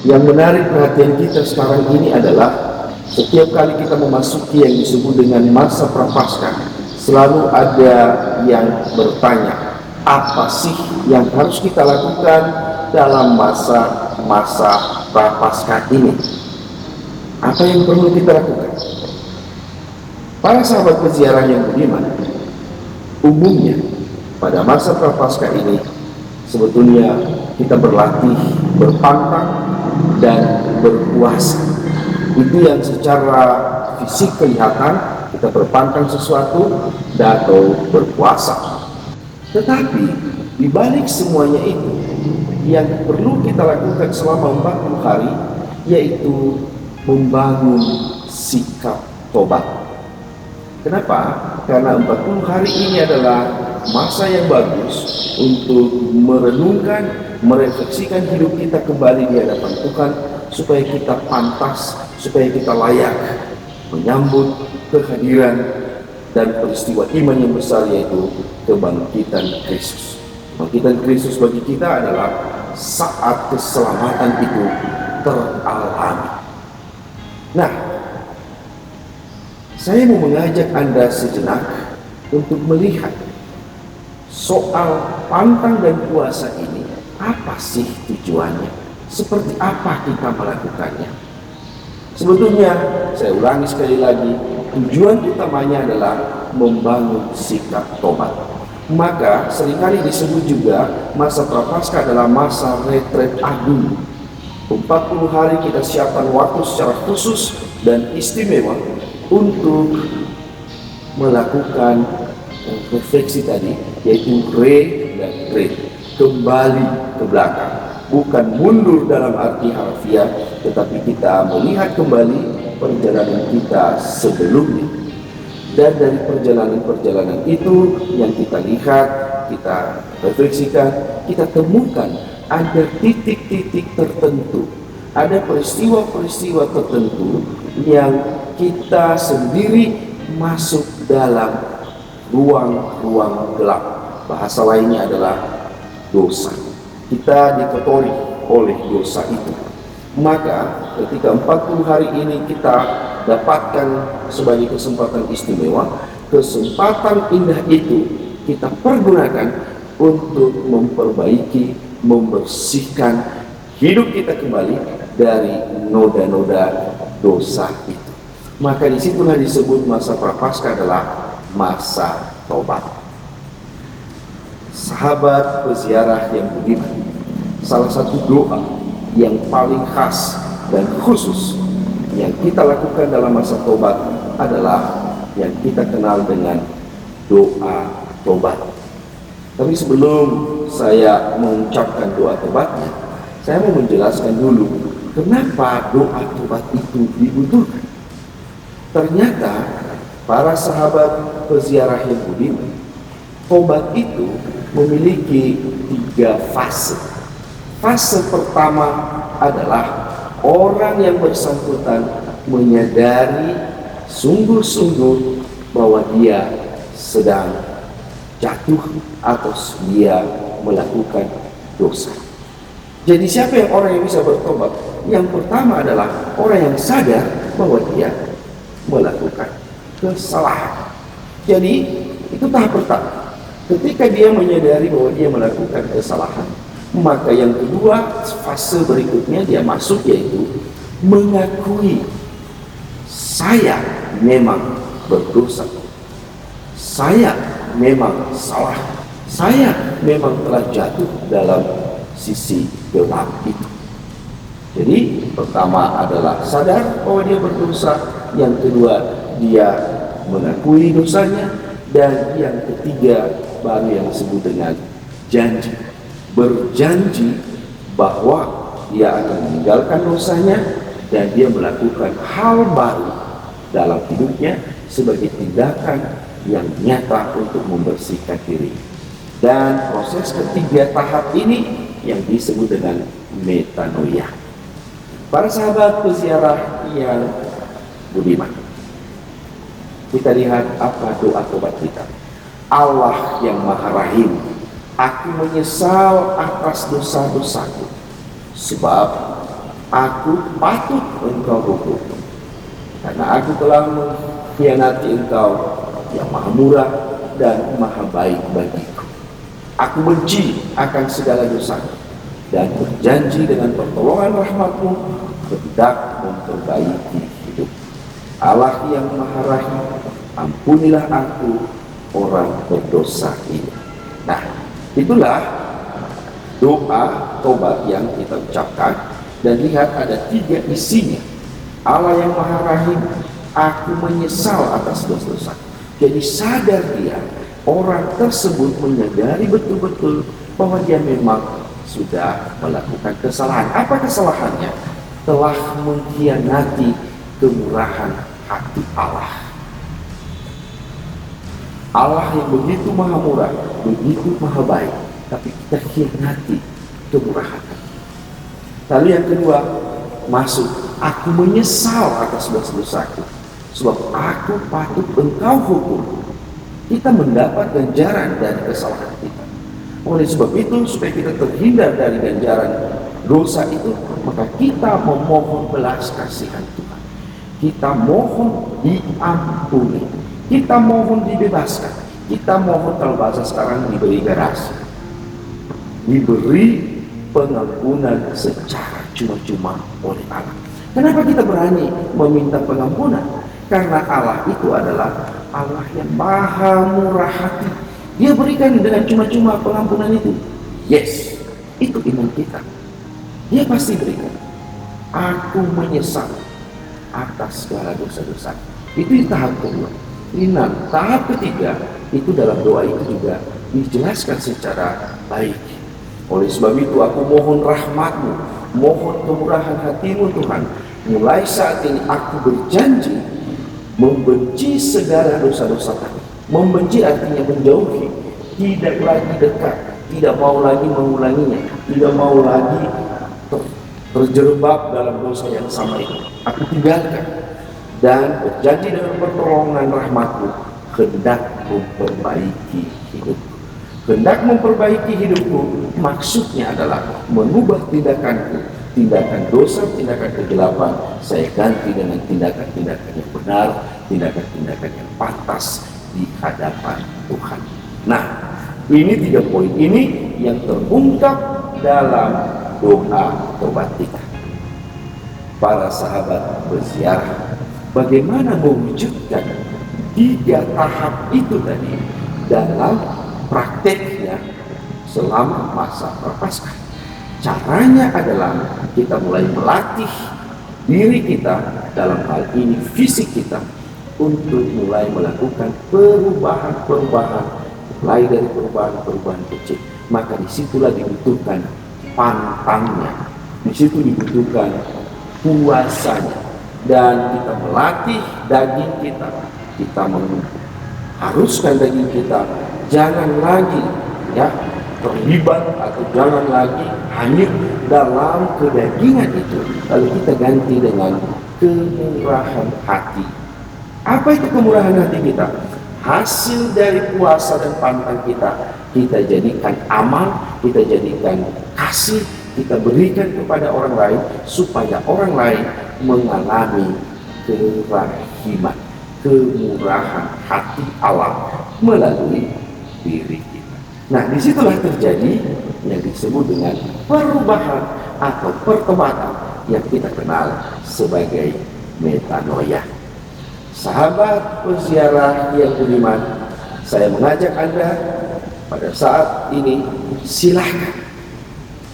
Yang menarik perhatian kita sekarang ini adalah setiap kali kita memasuki yang disebut dengan masa prapaskah, selalu ada yang bertanya, apa sih yang harus kita lakukan dalam masa prapaskah ini? Apa yang perlu kita lakukan? Para sahabat peziarah yang budiman, umumnya pada masa prapaskah ini sebetulnya kita berlatih berpantang dan berpuasa. Itu yang secara fisik kelihatan kita berpantang sesuatu dan atau berpuasa. Tetapi di balik semuanya itu, yang perlu kita lakukan selama 40 hari yaitu membangun sikap tobat. Kenapa? Karena 40 hari ini adalah masa yang bagus untuk merenungkan, merefleksikan hidup kita kembali di hadapan Tuhan, supaya kita pantas, supaya kita layak menyambut kehadiran dan peristiwa iman yang besar, yaitu kebangkitan Kristus. Kebangkitan Kristus bagi kita adalah saat keselamatan itu teralami. Nah, saya mau mengajak Anda sejenak untuk melihat soal pantang dan puasa ini. Apa sih tujuannya? Seperti apa kita melakukannya? Sebetulnya, saya ulangi sekali lagi, tujuan utamanya adalah membangun sikap tobat. Maka seringkali disebut juga masa prapaskah adalah masa retret agung. 40 hari kita siapkan waktu secara khusus dan istimewa untuk melakukan refleksi tadi, yaitu kembali ke belakang, bukan mundur dalam arti harfiah, tetapi kita melihat kembali perjalanan kita sebelumnya. Dan dari perjalanan-perjalanan itu yang kita lihat, kita refleksikan, kita temukan ada titik-titik tertentu, ada peristiwa-peristiwa tertentu yang kita sendiri masuk dalam ruang-ruang gelap. Bahasa lainnya adalah dosa. Kita dikotori oleh dosa itu. Maka ketika 40 hari ini kita dapatkan sebagai kesempatan istimewa, kesempatan indah itu kita pergunakan untuk memperbaiki, membersihkan hidup kita kembali dari noda-noda dosa itu. Maka disitulah disebut masa prapaskah adalah masa tobat. Sahabat peziarah yang budiman, salah satu doa yang paling khas dan khusus yang kita lakukan dalam masa tobat adalah yang kita kenal dengan doa tobat. Tapi sebelum saya mengucapkan doa tobatnya, saya mau menjelaskan dulu kenapa doa tobat itu dibutuhkan. Ternyata para sahabat peziarah yang budiman, tobat itu memiliki 3 fase. Fase pertama adalah orang yang bersangkutan menyadari sungguh-sungguh bahwa dia sedang jatuh atau dia melakukan dosa. Jadi siapa yang orang yang bisa bertobat? Yang pertama adalah orang yang sadar bahwa dia melakukan kesalahan. Jadi itu tahap pertama. Ketika dia menyadari bahwa dia melakukan kesalahan, maka yang kedua, fase berikutnya dia masuk, yaitu mengakui saya memang berdosa, saya memang salah, saya memang telah jatuh dalam sisi gelap itu. Jadi pertama adalah sadar bahwa dia berdosa, yang kedua dia mengakui dosanya, dan yang ketiga baru yang disebut dengan janji. Berjanji bahwa dia akan meninggalkan dosanya dan dia melakukan hal baru dalam hidupnya sebagai tindakan yang nyata untuk membersihkan diri. Dan proses ketiga tahap ini yang disebut dengan metanoia. Para sahabat peziarah yang budiman, kita lihat apa doa tobat kita. Allah yang Maha Rahim, aku menyesal atas dosa-dosaku, sebab aku patut engkau hukum, karena aku telah mengkhianati engkau yang maha murah dan maha baik bagiku. Aku benci akan segala dosa dan berjanji dengan pertolongan rahmatmu hendak memperbaiki hidup. Allah yang maha rahim, ampunilah aku orang berdosa ini. Nah, itulah doa tobat yang kita ucapkan, dan lihat ada 3 isinya. Allah yang maha rahim, aku menyesal atas dosa-dosa. Jadi sadar dia, orang tersebut menyadari betul-betul bahwa dia memang sudah melakukan kesalahan. Apa kesalahannya? Telah mengkhianati kemurahan hati Allah. Allah yang begitu maha murah, begitu maha baik, tapi kita khianati kemurahan hati. Lalu yang kedua, masuk, aku menyesal atas dosa-dosaku, sebab aku patut engkau hukum. Kita mendapat ganjaran dari kesalahan kita. Oleh sebab itu, supaya kita terhindar dari ganjaran dosa itu, maka kita memohon belas kasihan Tuhan. Kita mohon diampuni, kita mohon dibebaskan, kita mohon, kalau bahasa sekarang, diberi garasi, diberi pengampunan secara cuma-cuma oleh Allah. Kenapa kita berani meminta pengampunan? Karena Allah itu adalah Allah yang maha murah hati. Dia berikan dengan cuma-cuma pengampunan itu. Yes, itu iman kita. Dia pasti berikan. Aku menyesal atas segala dosa-dosa. Itu di tahap kedua. Tahap ketiga, itu dalam doa itu juga dijelaskan secara baik. Oleh sebab itu aku mohon rahmat-Mu, mohon kemurahan hati-Mu Tuhan. Mulai saat ini aku berjanji membenci segala dosa-dosa kami. Membenci artinya menjauhi, tidak lagi dekat, tidak mau lagi mengulanginya, tidak mau lagi terjerembab dalam dosa yang sama itu. Aku tinggalkan dan berjanji dengan pertolongan rahmat-Mu hendak memperbaiki hidupku. Hendak memperbaiki hidupku maksudnya adalah mengubah tindakanku, tindakan dosa, tindakan kegelapan, saya ganti dengan tindakan-tindakan yang benar, tindakan-tindakan yang pantas di hadapan Tuhan. Nah, ini 3 poin ini yang terungkap dalam doa tobat kita. Para sahabat berziarah, bagaimana mewujudkan 3 tahap itu tadi dalam prakteknya selama masa Prapaskah? Caranya adalah kita mulai melatih diri kita, dalam hal ini fisik kita, untuk mulai melakukan perubahan-perubahan, mulai dari perubahan-perubahan kecil. Maka disitulah dibutuhkan pantangnya, disitu dibutuhkan puasanya, dan kita melatih daging kita, kita mengharuskan daging kita jangan lagi terlibat atau jangan lagi hanyut dalam kedagingan itu. Lalu kita ganti dengan kemurahan hati. Apa itu kemurahan hati kita? Hasil dari puasa dan pantang kita, kita jadikan amal, kita jadikan kasih, kita berikan kepada orang lain, supaya orang lain mengalami kerahiman, kemurahan hati Allah melalui diri kita. Nah, disitulah terjadi yang disebut dengan perubahan atau pertobatan yang kita kenal sebagai metanoia. Sahabat peziarah yang budiman, saya mengajak Anda pada saat ini, silahkan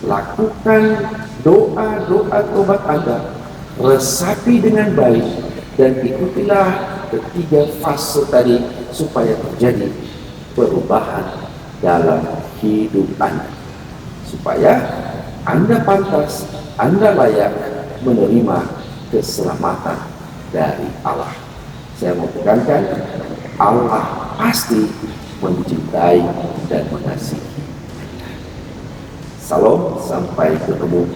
lakukan doa-doa tobat Anda, resapi dengan baik, dan ikutilah ketiga fase tadi supaya terjadi perubahan dalam hidup Anda, supaya Anda pantas, Anda layak menerima keselamatan dari Allah. Saya mau tekankan, Allah pasti mencintai dan mengasihi. Salam, sampai ketemu